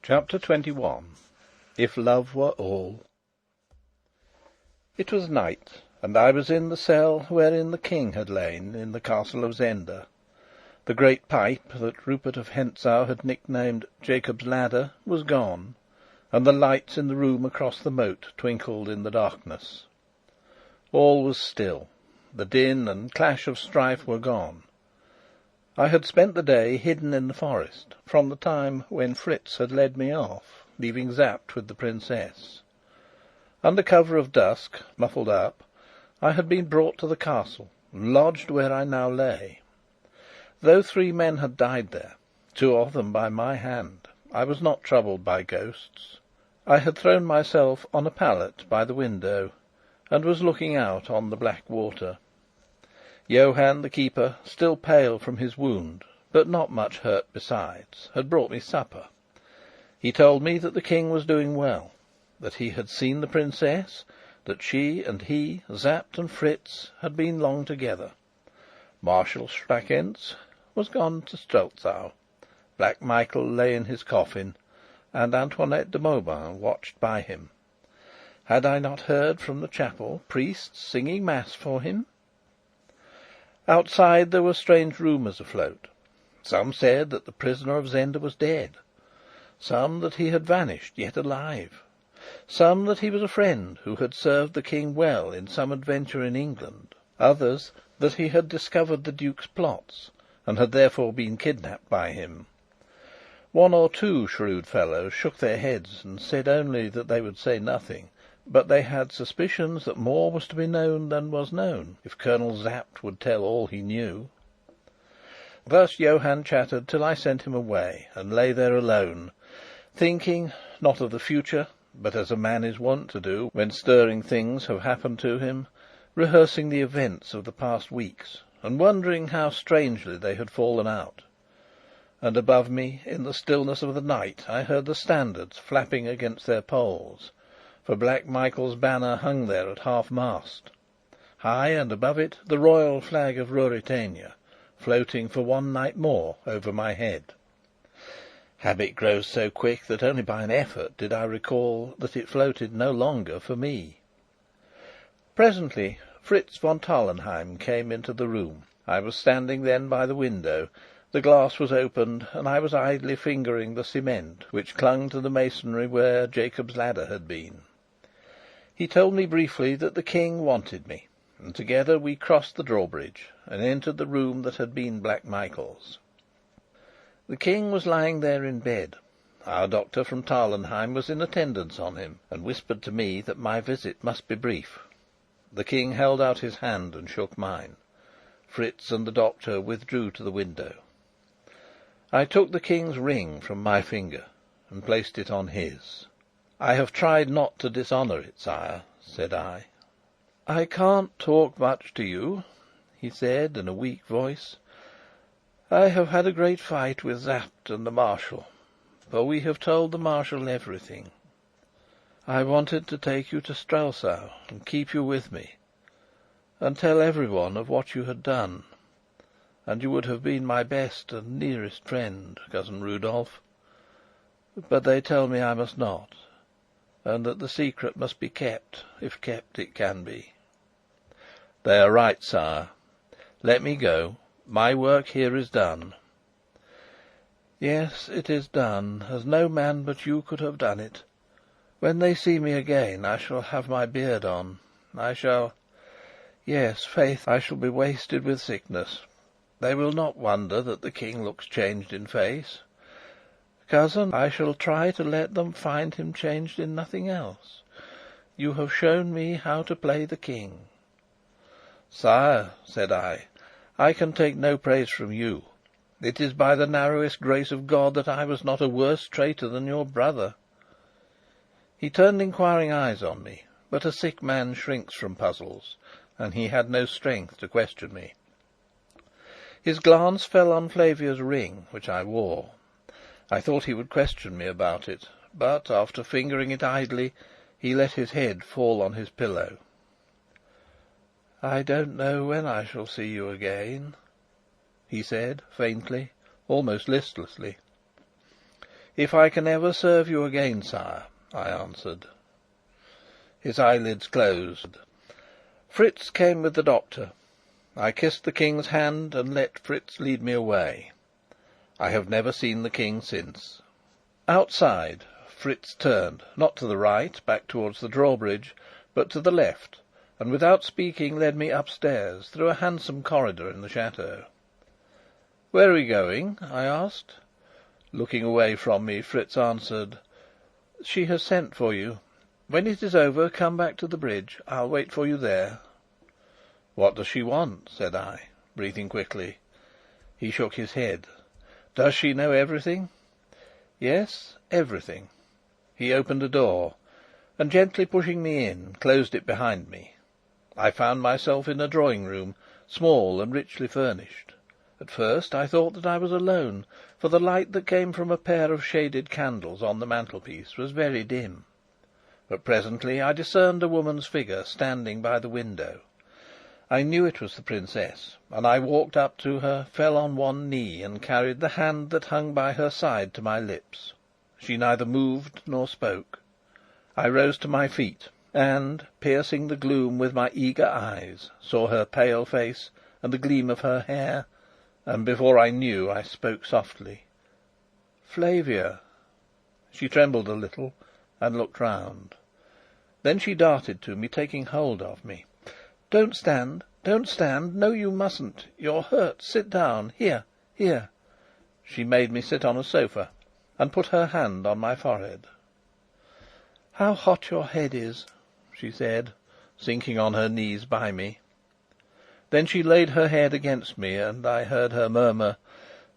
Chapter 21. If Love Were All. It was night, and I was in the cell wherein the King had lain in the castle of Zenda. The great pipe that Rupert of Hentzau had nicknamed Jacob's Ladder was gone, and the lights in the room across the moat twinkled in the darkness. All was still. The din and clash of strife were gone. I had spent the day hidden in the forest, from the time when Fritz had led me off, leaving Sapt with the Princess. Under cover of dusk, muffled up, I had been brought to the castle, and lodged where I now lay. Though 3 men had died there, 2 of them by my hand, I was not troubled by ghosts. I had thrown myself on a pallet by the window, and was looking out on the black water. Johann the keeper, still pale from his wound, but not much hurt besides, had brought me supper. He told me that the King was doing well, that he had seen the Princess, that she and he, Sapt and Fritz, had been long together. Marshal Strackentz was gone to Strelsau. Black Michael lay in his coffin, and Antoinette de Mauban watched by him. Had I not heard from the chapel priests singing mass for him? Outside there were strange rumours afloat. Some said that the prisoner of Zenda was dead; some that he had vanished, yet alive; some that he was a friend who had served the King well in some adventure in England; others that he had discovered the Duke's plots, and had therefore been kidnapped by him. 1 or 2 shrewd fellows shook their heads, and said only that they would say nothing, but they had suspicions that more was to be known than was known, if Colonel Sapt would tell all he knew. Thus Johann chattered till I sent him away, and lay there alone, thinking, not of the future, but as a man is wont to do when stirring things have happened to him, rehearsing the events of the past weeks, and wondering how strangely they had fallen out. And above me, in the stillness of the night, I heard the standards flapping against their poles, for Black Michael's banner hung there at half-mast. High and above it the royal flag of Ruritania, floating for 1 night more over my head. Habit grows so quick that only by an effort did I recall that it floated no longer for me. Presently Fritz von Tarlenheim came into the room. I was standing then by the window. The glass was opened, and I was idly fingering the cement which clung to the masonry where Jacob's Ladder had been. He told me briefly that the King wanted me, and together we crossed the drawbridge and entered the room that had been Black Michael's. The King was lying there in bed. Our doctor from Tarlenheim was in attendance on him, and whispered to me that my visit must be brief. The King held out his hand and shook mine. Fritz and the doctor withdrew to the window. I took the King's ring from my finger and placed it on his. "I have tried not to dishonour it, sire," said I. "I can't talk much to you," he said in a weak voice. "I have had a great fight with Sapt and the Marshal, for we have told the Marshal everything. I wanted to take you to Strelsau and keep you with me, and tell everyone of what you had done, and you would have been my best and nearest friend, cousin Rudolf. But they tell me I must not, and that the secret must be kept, if kept it can be." "They are right, sire. Let me go. My work here is done." "Yes, it is done, as no man but you could have done it. When they see me again, I shall have my beard on. Yes, faith, I shall be wasted with sickness. They will not wonder that the King looks changed in face. Cousin, I shall try to let them find him changed in nothing else. You have shown me how to play the King." "Sire," said I can take no praise from you. It is by the narrowest grace of God that I was not a worse traitor than your brother." He turned inquiring eyes on me, but a sick man shrinks from puzzles, and he had no strength to question me. His glance fell on Flavia's ring, which I wore. I thought he would question me about it, but, after fingering it idly, he let his head fall on his pillow. "I don't know when I shall see you again," he said faintly, almost listlessly. "If I can ever serve you again, sire," I answered. His eyelids closed. Fritz came with the doctor. I kissed the King's hand and let Fritz lead me away. I have never seen the King since. Outside, Fritz turned, not to the right, back towards the drawbridge, but to the left, and without speaking led me upstairs through a handsome corridor in the chateau. "Where are we going?" I asked. Looking away from me, Fritz answered: "She has sent for you. When it is over, come back to the bridge. I'll wait for you there." "What does she want?" said I, breathing quickly. He shook his head. "Does she know everything?" "Yes, everything." He opened a door, and, gently pushing me in, closed it behind me. I found myself in a drawing room, small and richly furnished. At first I thought that I was alone, for the light that came from a pair of shaded candles on the mantelpiece was very dim. But presently I discerned a woman's figure standing by the window. I knew it was the princess, and I walked up to her, fell on one knee, and carried the hand that hung by her side to my lips. She neither moved nor spoke. I rose to my feet, and, piercing the gloom with my eager eyes, saw her pale face and the gleam of her hair, and before I knew, I spoke softly: "Flavia!" She trembled a little and looked round. Then she darted to me, taking hold of me. "Don't stand! Don't stand! No, you mustn't! You're hurt. Sit down. Here, here!" She made me sit on a sofa, and put her hand on my forehead. "How hot your head is!" she said, sinking on her knees by me. Then she laid her head against me, and I heard her murmur: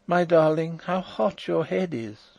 "My darling, how hot your head is!"